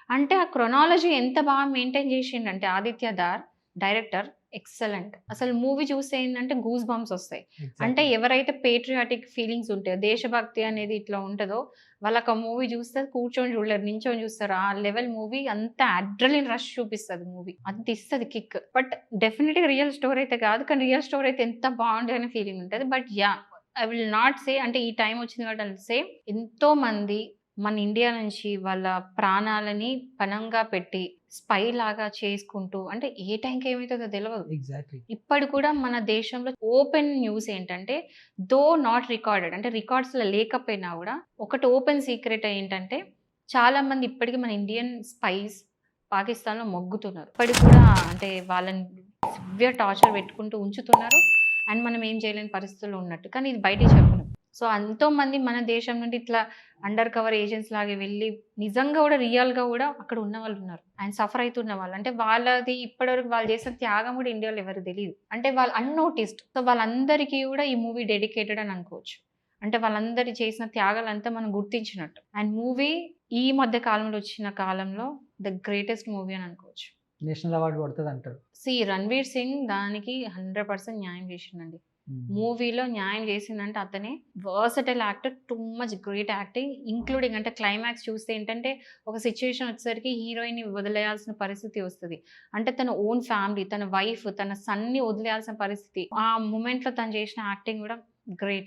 అంటే ఆ క్రొనాలజీ ఎంత బాగా మెయింటైన్ చేసిండంటే 'ఆదిత్య దార్' డైరెక్టర్ ఎక్సలెంట్. అసలు మూవీ చూస్తే ఏందంటే గూస్ బంప్స్ ఒస్తాయి. అంటే ఎగ్జాక్ట్‌లీ. ఎవరైతే పేట్రియాటిక్ ఫీలింగ్స్ ఉంటాయో, దేశభక్తి అనేది ఇట్లా ఉంటదో, వాళ్ళకి ఆ మూవీ చూస్తే కూర్చొని చూడలేరు. నించొని చూస్తారు. ఆ లెవెల్ మూవీ అంత అడ్రినలిన్ రష్ చూపిస్తది మూవీ. అంత ఇస్తది కిక్. బట్ డెఫినిట్‌గా రియల్ స్టోరీ అయితే కాదు. కానీ రియల్ స్టోరీ అయితే ఎంత బావుంది అనే ఫీలింగ్ ఉంటది. But yeah! I will not say అంటే ఈ టైమ్ వచ్చింది కాబట్టి ఐ విల్ సే ఎంతోమంది మన ఇండియా నుంచి వాళ్ళ ప్రాణాలని పణంగా పెట్టి స్పై లాగా చేసుకుంటూ అంటే ఏ టైంకి ఏమైతుందో తెలవదు. ఎగ్జాక్ట్‌లీ. ఇప్పటికి కూడా మన దేశంలో ఓపెన్ న్యూస్ ఏంటంటే దో నాట్ రికార్డెడ్ అంటే రికార్డ్స్‌లో లేకపోయినా గూడా ఒకటి ఓపెన్ సీక్రెట్ ఏంటంటే చాలా మంది ఇప్పటికి మన ఇండియన్ స్పైస్ పాకిస్తాన్‌లో మొగ్గుతున్నారు. ఇప్పటికి కూడా అంటే వాళ్ళని సివియర్ టార్చర్ పెట్టుకుంటూ ఉంచుతున్నారు. అండ్ మనం ఏం చేయలేని పరిస్థితుల్లో ఉన్నట్టు. కానీ ఇది బయటికి చెప్పరు. సో ఎంతోమంది మన దేశం నుండి ఇట్లా అండర్ కవర్ ఏజెంట్స్ లాగా వెళ్ళి నిజంగా గూడా రియల్‌గా గూడా అక్కడ ఉన్నవాళ్ళున్నారు. అండ్ సఫర్ అయితున్న వాళ్ళు. అంటే వాళ్ళది ఇప్పటివరకు వాళ్ళు చేసిన త్యాగం గూడా ఇండియాలో ఎవరికీ తెలీదు. అంటే వాళ్ళు అన్నోటిస్డ్. సో వాళ్ళందరికీ గూడా ఈ మూవీ డెడికేటెడ్ అని అనుకోవచ్చు. అంటే వాళ్ళందరూ చేసిన త్యాగాలంతా మనం గుర్తించినట్టు. అండ్ మూవీ ఈ మధ్య కాలంలో వచ్చిన కాలంలో ద గ్రేటెస్ట్ మూవీ అని అనుకోవచ్చు. నేషనల్ అవార్డ్ కొడతదంటారు. రణ్వీర్ సింగ్ దానికి 100% న్యాయం చేసిండండి. హ్మ్. మూవీలో న్యాయం చేసిందంటే అతనే versatile actor. Too much great acting. Including అంటే క్లైమాక్స్ చూస్తే ఏంటంటే ఒక సిట్యుయేషన్ వచ్చేసరికి హీరోయిన్‌ని వదిలేయాల్సిన పరిస్థితి వస్తది. అంటే తన ఓన్ ఫ్యామిలీ, తన వైఫ్, తన సన్‌ని వదిలేయాల్సిన పరిస్థితి. ఆ మొమెంట్‌లో తను చేసిన యాక్టింగ్ కూడా గ్రేట్.